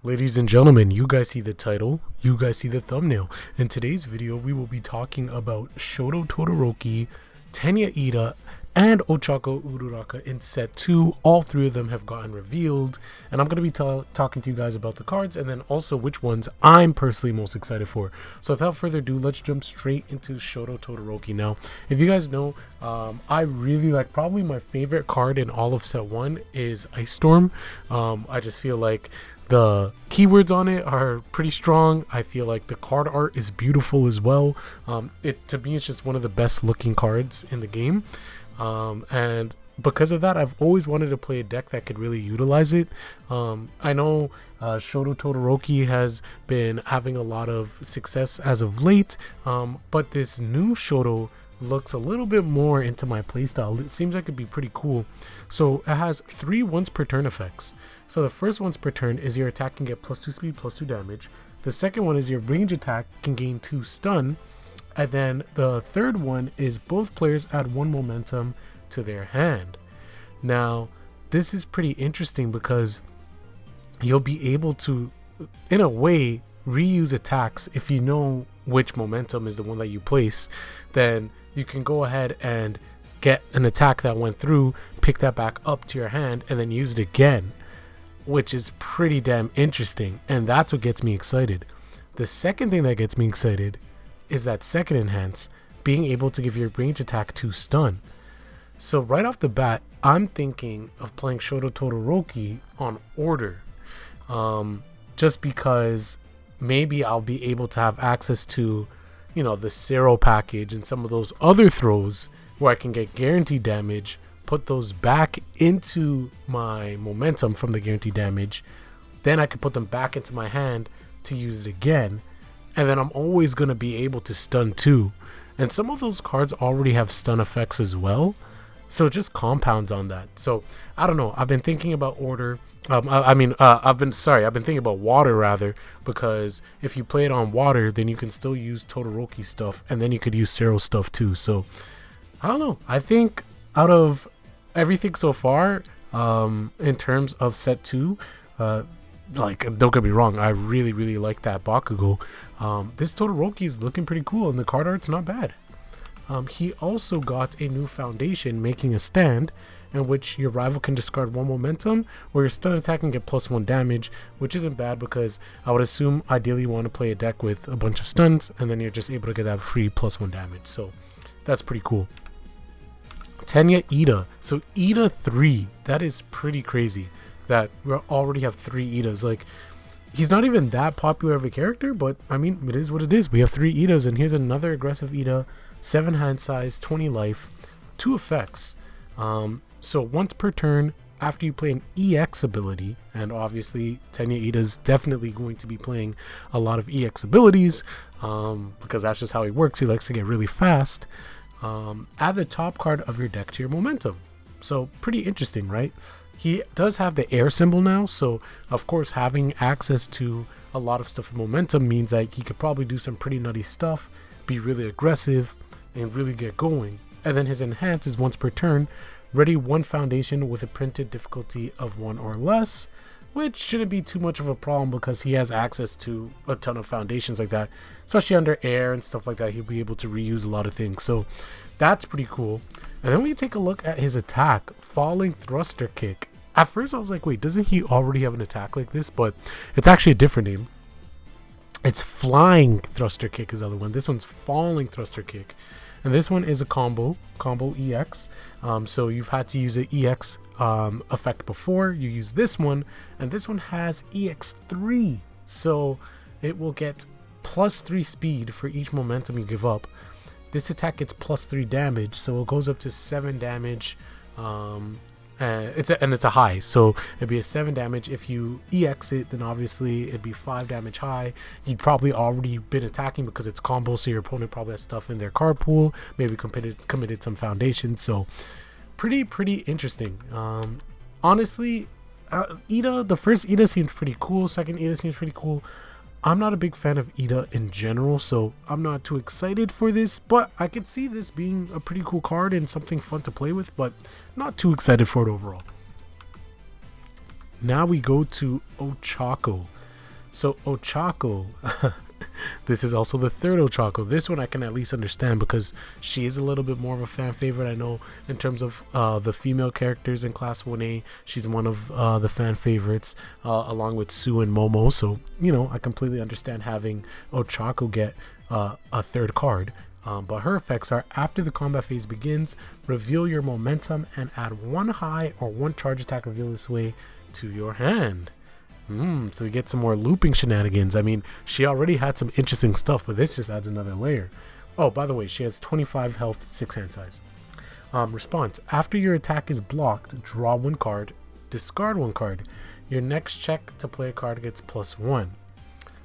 Ladies and gentlemen, you guys see the title, you guys see the thumbnail. In today's video, we will be talking about Shoto Todoroki, Tenya Iida, and Ochako Uraraka in set 2. All three of them have gotten revealed, and I'm going to be talking to you guys about the cards and then also which ones I'm personally most excited for. So without further ado, let's jump straight into Shoto Todoroki. Now, if you guys know, I really like, probably my favorite card in all of set 1 is Ice Storm. I just feel like the keywords on it are pretty strong. I feel like the card art is beautiful as well. To me, it's just one of the best looking cards in the game. And because of that, I've always wanted to play a deck that could really utilize it. I know Shoto Todoroki has been having a lot of success as of late, but this new Shoto looks a little bit more into my playstyle. It seems like it'd be pretty cool. So it has 3 once per turn effects. So the first once per turn is your attack can get +2 speed, +2 damage. The second one is your range attack can gain 2 stun. And then the third one is both players add 1 momentum to their hand. Now, this is pretty interesting because you'll be able to, in a way, reuse attacks. If you know which momentum is the one that you place, then you can go ahead and get an attack that went through, pick that back up to your hand, and then use it again, which is pretty damn interesting. And that's what gets me excited. The second thing that gets me excited is that second enhance, being able to give your range attack 2 stun. So right off the bat, I'm thinking of playing Shoto Todoroki on order, just because maybe I'll be able to have access to, you know, the Zero package and some of those other throws where I can get guaranteed damage, put those back into my momentum from the guaranteed damage, then I can put them back into my hand to use it again, and then I'm always going to be able to stun too. And some of those cards already have stun effects as well, so it just compounds on that. So I don't know, I've been thinking about order. I've been thinking about water rather, because if you play it on water, then you can still use Todoroki stuff, and then you could use Zero stuff too. So I don't know, I think out of everything so far, in terms of set 2, like, don't get me wrong, I really like that Bakugo. This Todoroki is looking pretty cool, and the card art's not bad. He also got a new foundation, making a stand, in which your rival can discard 1 momentum, or your stun attack can get +1 damage, which isn't bad because I would assume ideally you want to play a deck with a bunch of stuns, and then you're just able to get that free +1 damage. So that's pretty cool. Tenya Iida. So Iida 3, that is pretty crazy that we already have 3 Iidas. Like, he's not even that popular of a character, but I mean, it is what it is. We have 3 Iidas, and here's another aggressive Iida, 7 hand size, 20 life, 2 effects. So once per turn, after you play an EX ability, and obviously Tenya Iida is definitely going to be playing a lot of EX abilities, because that's just how he works. He likes to get really fast. Add the top card of your deck to your momentum. So pretty interesting, right? He does have the air symbol now, so of course having access to a lot of stuff with momentum means that he could probably do some pretty nutty stuff, be really aggressive, and really get going. And then his enhance is once per turn, ready 1 foundation with a printed difficulty of 1 or less, which shouldn't be too much of a problem because he has access to a ton of foundations like that, especially under air and stuff like that. He'll be able to reuse a lot of things, so that's pretty cool. And then we take a look at his attack, Falling Thruster Kick. At first I was like, wait, doesn't he already have an attack like this? But it's actually a different name. It's Flying Thruster Kick is the other one. This one's Falling Thruster Kick. And this one is a combo EX. So you've had to use an EX effect before. You use this one, and this one has EX3. So it will get +3 speed for each momentum you give up. This attack gets +3 damage, so it goes up to 7 damage. It's a high, so it'd be a 7 damage. If you EX it, then obviously it'd be 5 damage high. You'd probably already been attacking because it's combo, so your opponent probably has stuff in their card pool, maybe committed some foundation. So pretty interesting. Honestly, Iida, the first Iida seems pretty cool, second Iida seems pretty cool. I'm not a big fan of Iida in general, so I'm not too excited for this, but I could see this being a pretty cool card and something fun to play with, but not too excited for it overall. Now we go to Ochako. So Ochako, this is also the third Ochako. This one I can at least understand because she is a little bit more of a fan favorite. I know in terms of the female characters in Class 1A, she's one of the fan favorites along with Sue and Momo. So, you know, I completely understand having Ochako get a third card. But her effects are: after the combat phase begins, reveal your momentum and add 1 high or 1 charge attack reveal this way to your hand. So we get some more looping shenanigans. I mean, she already had some interesting stuff, but this just adds another layer. Oh, by the way, she has 25 health, 6 hand size. Response: after your attack is blocked, draw 1 card, discard 1 card. Your next check to play a card gets +1.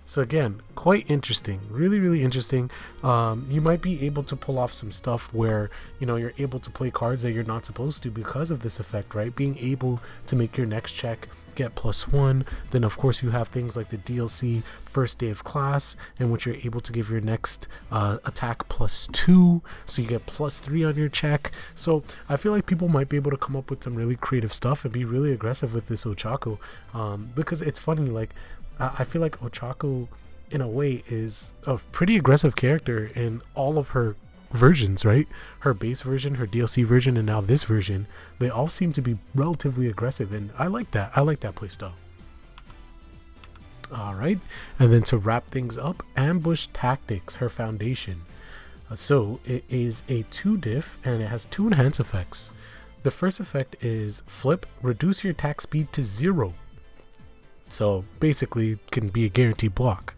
So again, quite interesting, really interesting. You might be able to pull off some stuff where, you know, you're able to play cards that you're not supposed to because of this effect, right? Being able to make your next check get +1. Then of course you have things like the DLC first day of class, in which you're able to give your next attack +2, so you get +3 on your check. So I feel like people might be able to come up with some really creative stuff and be really aggressive with this Ochako, because it's funny, like I feel like Ochako in a way is a pretty aggressive character in all of her versions, right? Her base version, her DLC version, and now this version, they all seem to be relatively aggressive, and I like that. I like that playstyle. Alright, and then to wrap things up, Ambush Tactics, her foundation. So it is a 2 diff and it has 2 enhance effects. The first effect is flip, reduce your attack speed to 0. So basically can be a guaranteed block.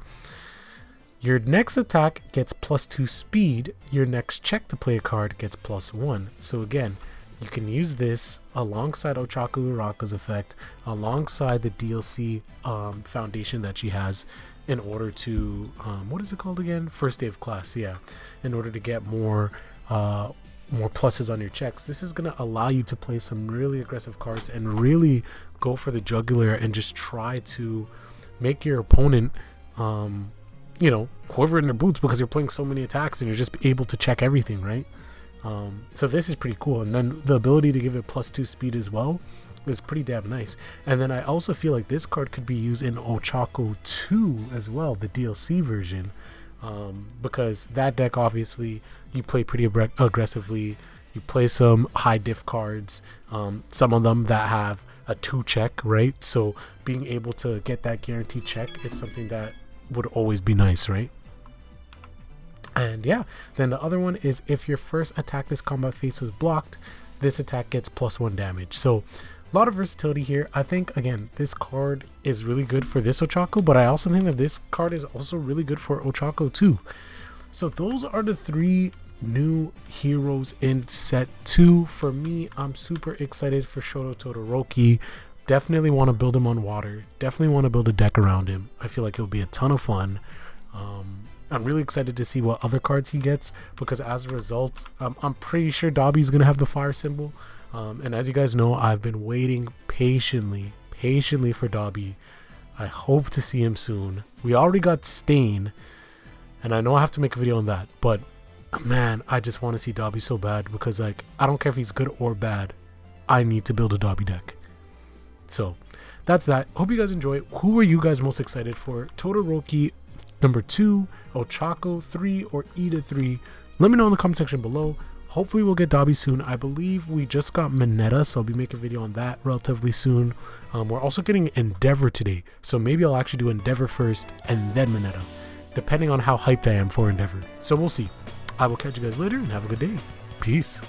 Your next attack gets +2 speed. Your next check to play a card gets +1. So again, you can use this alongside Ochako Uraraka's effect, alongside the DLC foundation that she has, in order to what is it called again? First day of class, yeah. In order to get more pluses on your checks. This is going to allow you to play some really aggressive cards and really go for the jugular and just try to make your opponent you know, quiver in their boots, because you're playing so many attacks and you're just able to check everything, right? So this is pretty cool. And then the ability to give it +2 speed as well is pretty damn nice. And then I also feel like this card could be used in Ochako 2 as well, the DLC version, because that deck, obviously you play pretty aggressively. You play some high diff cards, some of them that have a 2 check, right? So being able to get that guaranteed check is something that would always be nice, right? And yeah, then the other one is if your first attack this combat phase was blocked, this attack gets +1 damage. So a lot of versatility here. I think, again, this card is really good for this Ochako, but I also think that this card is also really good for Ochako too. So those are the 3 new heroes in set 2. For me, I'm super excited for Shoto Todoroki. Definitely want to build him on water. Definitely want to build a deck around him. I feel like it'll be a ton of fun. I'm really excited to see what other cards he gets, because as a result, I'm pretty sure Dobby's going to have the fire symbol. And as you guys know, I've been waiting patiently for Dobby. I hope to see him soon. We already got Stain, and I know I have to make a video on that, but man, I just want to see Dobby so bad, because like, I don't care if he's good or bad, I need to build a Dobby deck. So that's that. Hope you guys enjoy it. Who are you guys most excited for? Todoroki number 2, Ochako 3, or Iida 3? Let me know in the comment section below. Hopefully we'll get Dobby soon. I believe we just got Mineta, so I'll be making a video on that relatively soon. We're also getting Endeavor today, so maybe I'll actually do Endeavor first and then Mineta, depending on how hyped I am for Endeavor. So we'll see. I will catch you guys later and have a good day. Peace.